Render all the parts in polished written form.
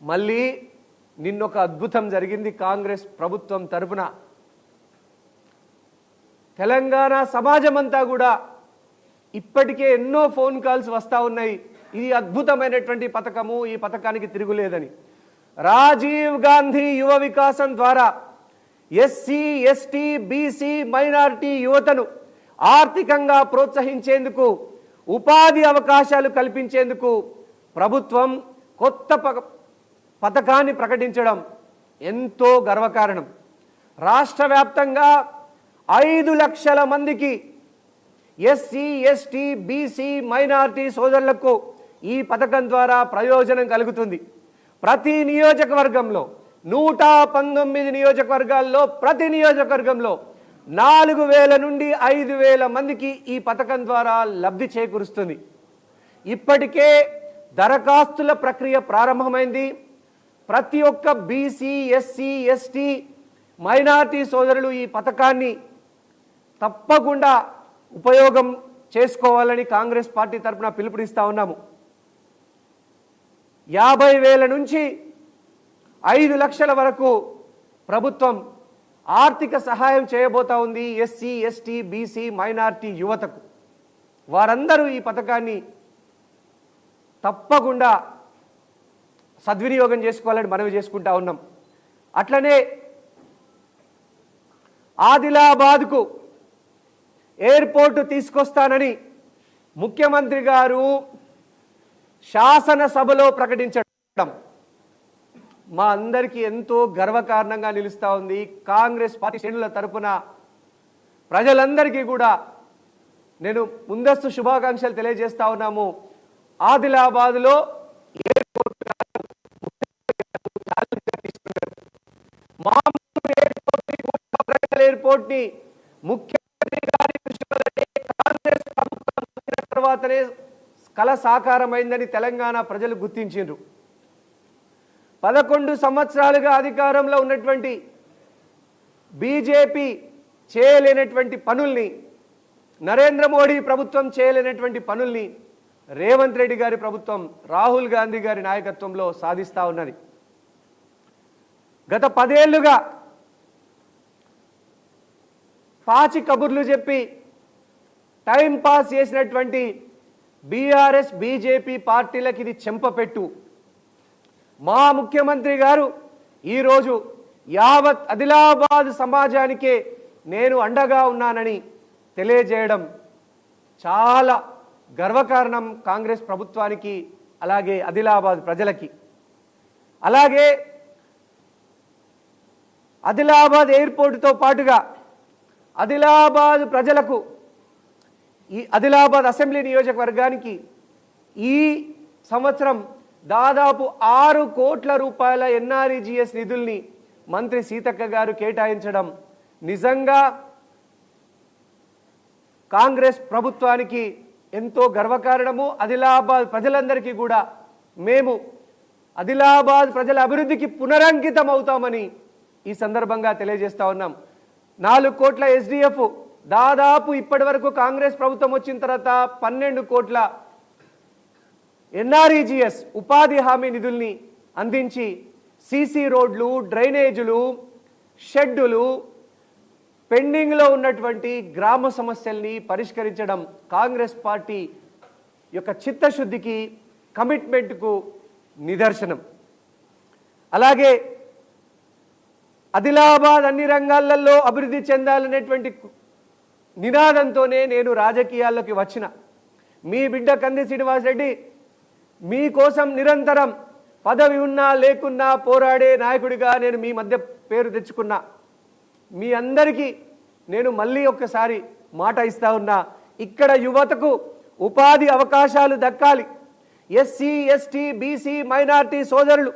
మళ్ళీ నిన్నొక అద్భుతం జరిగింది కాంగ్రెస్ ప్రభుత్వం తరపున. తెలంగాణ సమాజమంతా కూడా ఇప్పటికే ఎన్నో ఫోన్ కాల్స్ వస్తూ ఉన్నాయి, ఇది అద్భుతమైనటువంటి పథకము, ఈ పథకానికి తిరుగులేదని. రాజీవ్ గాంధీ యువ వికాసం ద్వారా ఎస్సీ ఎస్టీ బీసీ మైనారిటీ యువతను ఆర్థికంగా ప్రోత్సహించేందుకు, ఉపాధి అవకాశాలు కల్పించేందుకు ప్రభుత్వం కొత్త పథకాన్ని ప్రకటించడం ఎంతో గర్వకారణం. రాష్ట్ర వ్యాప్తంగా 5 లక్షల మందికి ఎస్సీ ఎస్టీ బీసీ మైనారిటీ సోదరులకు ఈ పథకం ద్వారా ప్రయోజనం కలుగుతుంది. ప్రతి నియోజకవర్గంలో 119 నియోజకవర్గాల్లో ప్రతి నియోజకవర్గంలో 4000 నుండి 5000 మందికి ఈ పథకం ద్వారా లబ్ధి చేకూరుస్తుంది. ఇప్పటికే దరఖాస్తుల ప్రక్రియ ప్రారంభమైంది. ప్రతి ఒక్క బీసీ ఎస్సీ ఎస్టీ మైనారిటీ సోదరులు ఈ పథకాన్ని తప్పకుండా ఉపయోగం చేసుకోవాలని కాంగ్రెస్ పార్టీ తరఫున పిలుపునిస్తా ఉన్నాము. 50,000 నుంచి 5 లక్షల వరకు ప్రభుత్వం ఆర్థిక సహాయం చేయబోతా ఉంది ఎస్సీ ఎస్టీ బీసీ మైనారిటీ యువతకు. వారందరూ ఈ పథకాన్ని తప్పకుండా సద్వినియోగం చేసుకోవాలని మనవి చేసుకుంటా ఉన్నాం. అట్లనే ఆదిలాబాద్కు ఎయిర్పోర్టు తీసుకొస్తానని ముఖ్యమంత్రి గారు శాసనసభలో ప్రకటించడం మా అందరికీ ఎంతో గర్వకారణంగా నిలుస్తూ ఉంది. కాంగ్రెస్ పార్టీ శ్రేణుల తరపున ప్రజలందరికీ కూడా నేను ముందస్తు శుభాకాంక్షలు తెలియజేస్తా ఉన్నాము. ఆదిలాబాద్లో ఎయిర్పోర్ట్ ని ముఖ్యమంత్రి గారి కాంగ్రెస్ ప్రభుత్వం వచ్చిన తర్వాతనే కళ సాకారమైందని తెలంగాణ ప్రజలు గుర్తించారు. 11 సంవత్సరాలుగా అధికారంలో ఉన్నటువంటి బీజేపీ చేయలేనటువంటి పనుల్ని, నరేంద్ర మోడీ ప్రభుత్వం చేయలేనటువంటి పనుల్ని రేవంత్ రెడ్డి గారి ప్రభుత్వం, రాహుల్ గాంధీ గారి నాయకత్వంలో సాధిస్తూ ఉన్నది. గత 10 ఏళ్లుగా పాచి కబుర్లు చెప్పి టైం పాస్ చేసినటువంటి బీఆర్ఎస్ బీజేపీ పార్టీలకు ఇది చెంపపెట్టు. మా ముఖ్యమంత్రి గారు ఈరోజు యావత్ ఆదిలాబాద్ సమాజానికే నేను అండగా ఉన్నానని తెలియజేయడం చాలా గర్వకారణం కాంగ్రెస్ ప్రభుత్వానికి, అలాగే ఆదిలాబాద్ ప్రజలకి. అలాగే ఆదిలాబాద్ ఎయిర్పోర్టుతో పాటుగా ఆదిలాబాద్ ప్రజలకు, ఈ ఆదిలాబాద్ అసెంబ్లీ నియోజకవర్గానికి ఈ సంవత్సరం దాదాపు 6 కోట్ల రూపాయల ఎన్ఆర్ఈజీఎస్ నిధుల్ని మంత్రి సీతక్క గారు కేటాయించడం నిజంగా కాంగ్రెస్ ప్రభుత్వానికి ఎంతో గర్వకారణము. ఆదిలాబాద్ ప్రజలందరికీ కూడా మేము ఆదిలాబాద్ ప్రజల అభివృద్ధికి పునరంకితం అవుతామని ఈ సందర్భంగా తెలియజేస్తా ఉన్నాం. 4 కోట్ల ఎస్డిఎఫ్ దాదాపు ఇప్పటి వరకు కాంగ్రెస్ ప్రభుత్వం వచ్చిన తర్వాత 12 కోట్ల ఎన్ఆర్ఈజీఎస్ ఉపాధి హామీ నిధుల్ని అందించి సీసీ రోడ్లు, డ్రైనేజీలు, షెడ్డులు, పెండింగ్లో ఉన్నటువంటి గ్రామ సమస్యల్ని పరిష్కరించడం కాంగ్రెస్ పార్టీ యొక్క చిత్తశుద్ధికి, కమిట్మెంట్కు నిదర్శనం. అలాగే ఆదిలాబాద్ అన్ని రంగాలలో అభివృద్ధి చెందాలనేటువంటి నినాదంతోనే నేను రాజకీయాల్లోకి వచ్చిన. మీ బిడ్డ కంది శ్రీనివాసరెడ్డి మీకోసం నిరంతరం పదవి ఉన్నా లేకున్నా పోరాడే నాయకుడిగా నేను మీ మధ్య పేరు తెచ్చుకున్నా. మీ అందరికీ నేను మళ్ళీ ఒక్కసారి మాట ఇస్తా ఉన్నా, ఇక్కడ యువతకు ఉపాధి అవకాశాలు దక్కాలి. ఎస్సీ ఎస్టీ బీసీ మైనారిటీ సోదరులు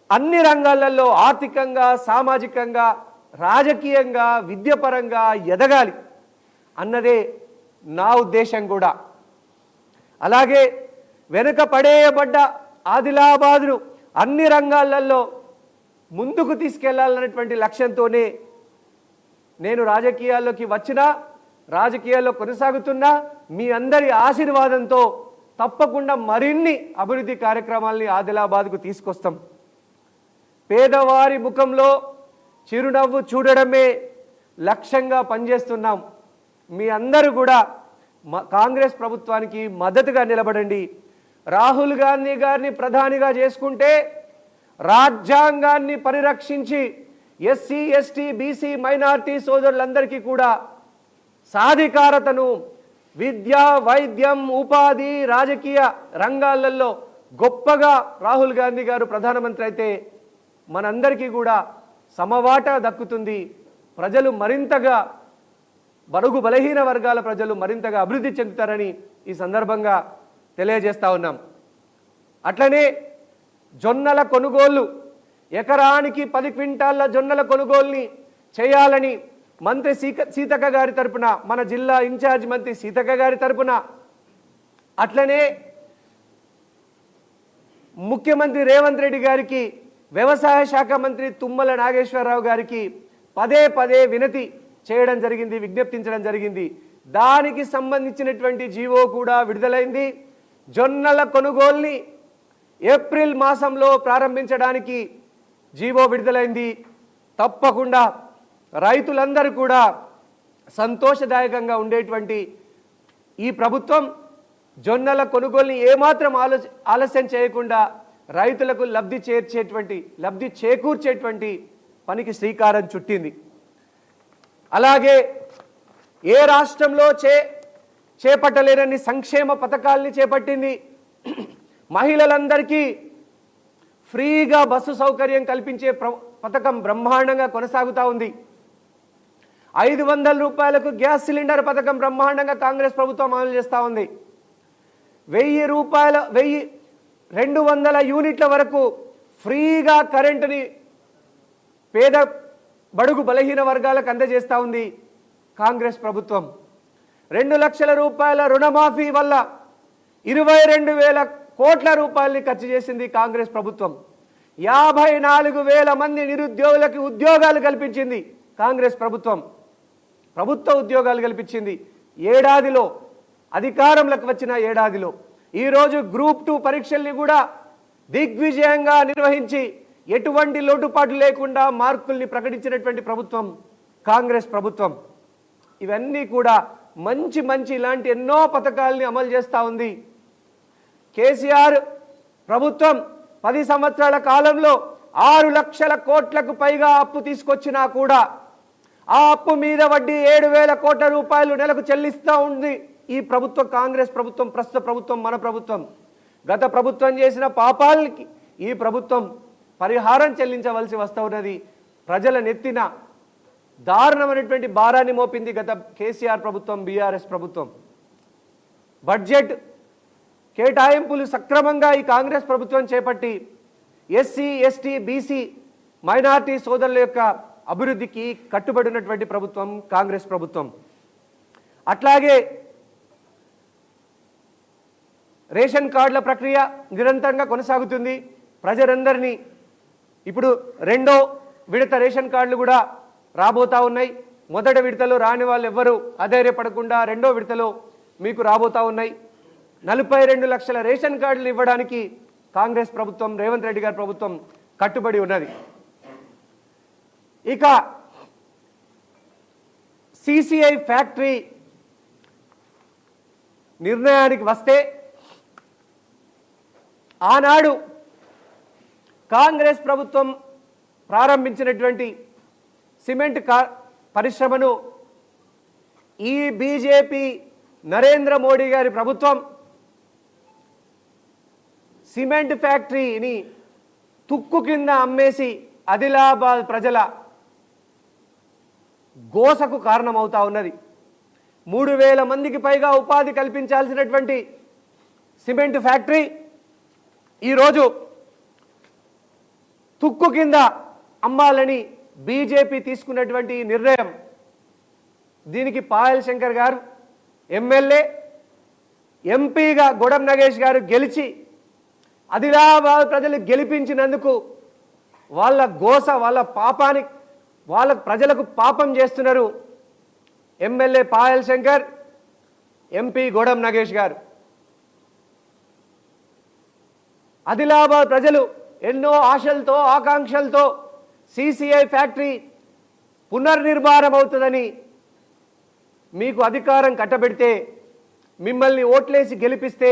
అన్ని రంగాలలో ఆర్థికంగా, సామాజికంగా, రాజకీయంగా, విద్యాపరంగా ఎదగాలి అన్నదే నా ఉద్దేశం కూడా. అలాగే వెనుక పడేయబడ్డ ఆదిలాబాద్ను అన్ని రంగాలలో ముందుకు తీసుకెళ్లాలనేటువంటి లక్ష్యంతోనే నేను రాజకీయాల్లోకి వచ్చినా, రాజకీయాల్లో కొనసాగుతున్నా. మీ అందరి ఆశీర్వాదంతో తప్పకుండా మరిన్ని అభివృద్ధి కార్యక్రమాల్ని ఆదిలాబాద్కు తీసుకొస్తాం. పేదవారి ముఖంలో చిరునవ్వు చూడడమే లక్ష్యంగా పనిచేస్తున్నాం. మీ అందరూ కూడా కాంగ్రెస్ ప్రభుత్వానికి మద్దతుగా నిలబడండి. రాహుల్ గాంధీ గారిని ప్రధానిగా చేసుకుంటే రాజ్యాంగాన్ని పరిరక్షించి ఎస్సీ ఎస్టీ బీసీ మైనారిటీ సోదరులందరికీ కూడా సాధికారతను విద్య వైద్యం ఉపాధి రాజకీయ రంగాలలో గొప్పగా రాహుల్ గాంధీ గారు ప్రధానమంత్రి అయితే మనందరికీ కూడా సమవాటా దక్కుతుంది. ప్రజలు మరింతగా బడుగు బలహీన వర్గాల ప్రజలు మరింతగా అభివృద్ధి చెందుతారని ఈ సందర్భంగా తెలియజేస్తా ఉన్నాం. అట్లనే జొన్నల కొనుగోలు ఎకరానికి 10 క్వింటాళ్ల జొన్నల కొనుగోలుని చేయాలని మంత్రి సీతక్క గారి తరపున, మన జిల్లా ఇన్ఛార్జ్ మంత్రి సీతక్క గారి తరపున, అట్లనే ముఖ్యమంత్రి రేవంత్ రెడ్డి గారికి, వ్యవసాయ శాఖ మంత్రి తుమ్మల నాగేశ్వరరావు గారికి పదే పదే వినతి చేయడం జరిగింది, విజ్ఞప్తించడం జరిగింది. దానికి సంబంధించినటువంటి జీవో కూడా విడుదలైంది. జొన్నల కొనుగోలుని ఏప్రిల్ మాసంలో ప్రారంభించడానికి జీవో విడుదలైంది. తప్పకుండా రైతులందరూ కూడా సంతోషదాయకంగా ఉండేటువంటి ఈ ప్రభుత్వం జొన్నల కొనుగోలుని ఏమాత్రం ఆలస్యం చేయకుండా రైతులకు లబ్ధి చేకూర్చేటువంటి పనికి శ్రీకారం చుట్టింది. అలాగే ఏ రాష్ట్రంలో చేపట్టలేనన్ని సంక్షేమ పథకాల్ని చేపట్టింది. మహిళలందరికీ ఫ్రీగా బస్సు సౌకర్యం కల్పించే పథకం బ్రహ్మాండంగా కొనసాగుతూ ఉంది. 500 రూపాయలకు గ్యాస్ సిలిండర్ పథకం బ్రహ్మాండంగా కాంగ్రెస్ ప్రభుత్వం అమలు చేస్తూ ఉంది. 200 యూనిట్ల వరకు ఫ్రీగా కరెంటుని పేద బడుగు బలహీన వర్గాలకు అందజేస్తూ ఉంది కాంగ్రెస్ ప్రభుత్వం. 2 లక్షల రూపాయల రుణమాఫీ వల్ల 22,000 కోట్ల రూపాయలని ఖర్చు చేసింది కాంగ్రెస్ ప్రభుత్వం. 54,000 మంది నిరుద్యోగులకు ఉద్యోగాలు కల్పించింది కాంగ్రెస్ ప్రభుత్వం. ప్రభుత్వ ఉద్యోగాలు కల్పించింది ఏడాదిలో, అధికారంలోకి వచ్చిన ఏడాదిలో. ఈరోజు గ్రూప్ 2 పరీక్షల్ని కూడా దిగ్విజయంగా నిర్వహించి ఎటువంటి లోటుపాట్లు లేకుండా మార్కుల్ని ప్రకటించినటువంటి ప్రభుత్వం కాంగ్రెస్ ప్రభుత్వం. ఇవన్నీ కూడా మంచి ఇలాంటి ఎన్నో పథకాలని అమలు చేస్తూ ఉంది. కేసీఆర్ ప్రభుత్వం 10 సంవత్సరాల కాలంలో 6 లక్షల కోట్లకు పైగా అప్పు తీసుకొచ్చినా కూడా ఆ అప్పు మీద వడ్డీ 7,000 కోట్ల రూపాయలు నెలకు చెల్లిస్తూ ఉంది ఈ ప్రభుత్వం, కాంగ్రెస్ ప్రభుత్వం, ప్రస్తుత ప్రభుత్వం, మన ప్రభుత్వం. గత ప్రభుత్వం చేసిన పాపాలకి ఈ ప్రభుత్వం పరిహారం చెల్లించవలసి వస్తూ ఉన్నది. ప్రజల నెత్తిన దారుణమైనటువంటి భారాన్ని మోపింది గత కేసీఆర్ ప్రభుత్వం, బీఆర్ఎస్ ప్రభుత్వం. బడ్జెట్ కేటాయింపులు సక్రమంగా ఈ కాంగ్రెస్ ప్రభుత్వం చేపట్టి ఎస్సీ ఎస్టీ బీసీ మైనారిటీ సోదరుల యొక్క అభివృద్ధికి కట్టుబడినటువంటి ప్రభుత్వం కాంగ్రెస్ ప్రభుత్వం. అట్లాగే రేషన్ కార్డుల ప్రక్రియ నిరంతరంగా కొనసాగుతుంది. ప్రజలందరినీ ఇప్పుడు 2వ విడత రేషన్ కార్డులు కూడా రాబోతా ఉన్నాయి. మొదటి విడతలో రాని వాళ్ళు ఎవ్వరూ అధైర్యపడకుండా 2వ విడతలో మీకు రాబోతా ఉన్నాయి. 42 లక్షల రేషన్ కార్డులు ఇవ్వడానికి కాంగ్రెస్ ప్రభుత్వం, రేవంత్ రెడ్డి గారి ప్రభుత్వం కట్టుబడి ఉన్నది. ఇక సిసిఐ ఫ్యాక్టరీ నిర్ణయానికి వస్తే, ఆనాడు కాంగ్రెస్ ప్రభుత్వం ప్రారంభించినటువంటి సిమెంట్ పరిశ్రమను ఈ బీజేపీ నరేంద్ర మోడీ గారి ప్రభుత్వం సిమెంట్ ఫ్యాక్టరీని తుక్కు కింద అమ్మేసి ఆదిలాబాద్ ప్రజల గోసకు కారణమవుతా ఉన్నది. 3,000 మందికి పైగా ఉపాధి కల్పించాల్సినటువంటి సిమెంట్ ఫ్యాక్టరీ ఈరోజు తుక్కు కింద అమ్మాలని బీజేపీ తీసుకున్నటువంటి నిర్ణయం, దీనికి పాయల్ శంకర్ గారు ఎమ్మెల్యే, ఎంపీగా గొడం నగేష్ గారు గెలిచి ఆదిలాబాద్ ప్రజలు గెలిపించినందుకు వాళ్ళ గోస, వాళ్ళ పాపానికి, వాళ్ళ ప్రజలకు పాపం చేస్తున్నారు ఎమ్మెల్యే పాయల్ శంకర్, ఎంపీ గొడం నగేష్ గారు. ఆదిలాబాద్ ప్రజలు ఎన్నో ఆశలతో ఆకాంక్షలతో సిసిఐ ఫ్యాక్టరీ పునర్నిర్మాణం అవుతుందని మీకు అధికారం కట్టబెడితే, మిమ్మల్ని ఓట్లేసి గెలిపిస్తే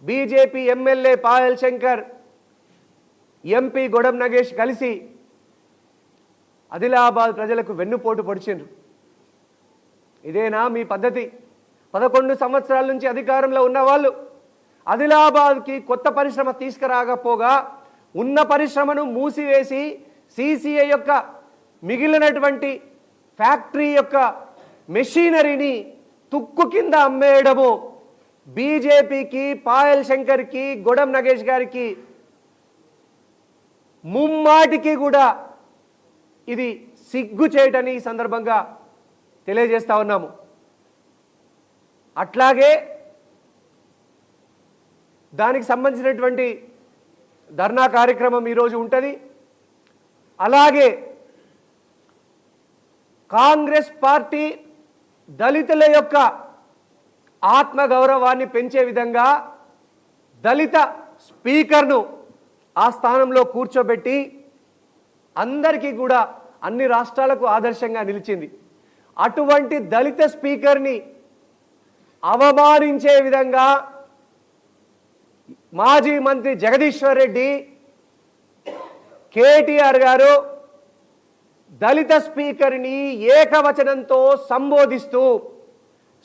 BJP MLA Payal Shankar, MP Godam Nagesh కలిసి ఆదిలాబాద్ ప్రజలకు వెన్నుపోటు పొడిచిండ్రు. ఇదేనా మీ పద్ధతి? 11 సంవత్సరాల నుంచి అధికారంలో ఉన్న వాళ్ళు ఆదిలాబాద్కి కొత్త పరిశ్రమ తీసుకురాకపోగా ఉన్న పరిశ్రమను మూసివేసి సిసిఐ యొక్క మిగిలినటువంటి ఫ్యాక్టరీ యొక్క మెషినరీని తుక్కు కింద అమ్మేయడము బీజేపీకి, పాయల్ శంకర్కి, గొడం నగేష్ గారికి ముమ్మాటికి కూడా ఇది సిగ్గు చేయటని ఈ సందర్భంగా తెలియజేస్తా ఉన్నాము. అట్లాగే దానికి సంబంధించినటువంటి ధర్నా కార్యక్రమం ఈరోజు ఉంటుంది. అలాగే కాంగ్రెస్ పార్టీ దళితుల యొక్క ఆత్మగౌరవాన్ని పెంచే విధంగా దళిత స్పీకర్ను ఆ స్థానంలో కూర్చోబెట్టి అందరికీ కూడా అన్ని రాష్ట్రాలకు ఆదర్శంగా నిలిచింది. అటువంటి దళిత స్పీకర్ని అవమానించే విధంగా మాజీ మంత్రి జగదీశ్వర్ రెడ్డి, కేటీఆర్ గారు దళిత స్పీకర్ని ఏకవచనంతో సంబోధిస్తూ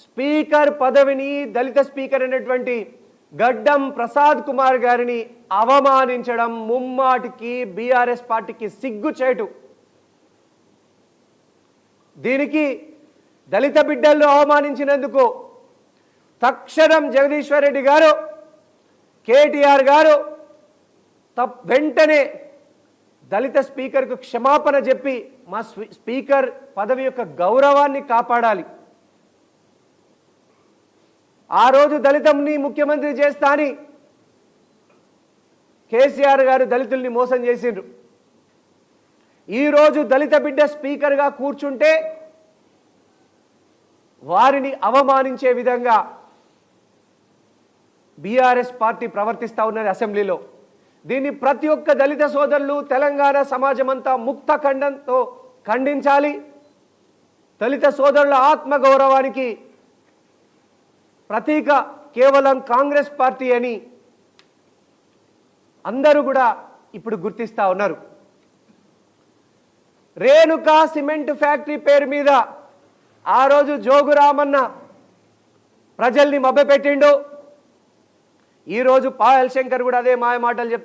స్పీకర్ పదవిని దళిత స్పీకర్ అయినటువంటి గడ్డం ప్రసాద్ కుమార్ గారిని అవమానించడం ముమ్మాటికి బీఆర్ఎస్ పార్టీకి సిగ్గుచేటు. దీనికి దళిత బిడ్డలను అవమానించినందుకు తక్షణం జగదీశ్వర్ రెడ్డి గారు, కేటీఆర్ గారు వెంటనే దళిత స్పీకర్కు క్షమాపణ చెప్పి మా స్పీకర్ పదవి యొక్క గౌరవాన్ని కాపాడాలి. ఆ రోజు దళితుల్ని ముఖ్యమంత్రి చేస్తా అని కేసీఆర్ గారు దళితుల్ని మోసం చేసిండ్రు. ఈరోజు దళిత బిడ్డ స్పీకర్గా కూర్చుంటే వారిని అవమానించే విధంగా బీఆర్ఎస్ పార్టీ ప్రవర్తిస్తూ ఉన్నది అసెంబ్లీలో. దీన్ని ప్రతి ఒక్క దళిత సోదరులు, తెలంగాణ సమాజం అంతా ముక్త ఖండంతో ఖండించాలి. దళిత సోదరుల ఆత్మగౌరవానికి ప్రతీక కేవలం కాంగ్రెస్ పార్టీ అని అందరూ కూడా ఇప్పుడు గుర్తిస్తా ఉన్నారు. రేణుకా సిమెంట్ ఫ్యాక్టరీ పేరు మీద ఆ రోజు జోగురామన్న ప్రజల్ని మభ్యపెట్టిండు. ఈరోజు పాయల్ శంకర్ కూడా అదే మాయ మాటలు చెప్తా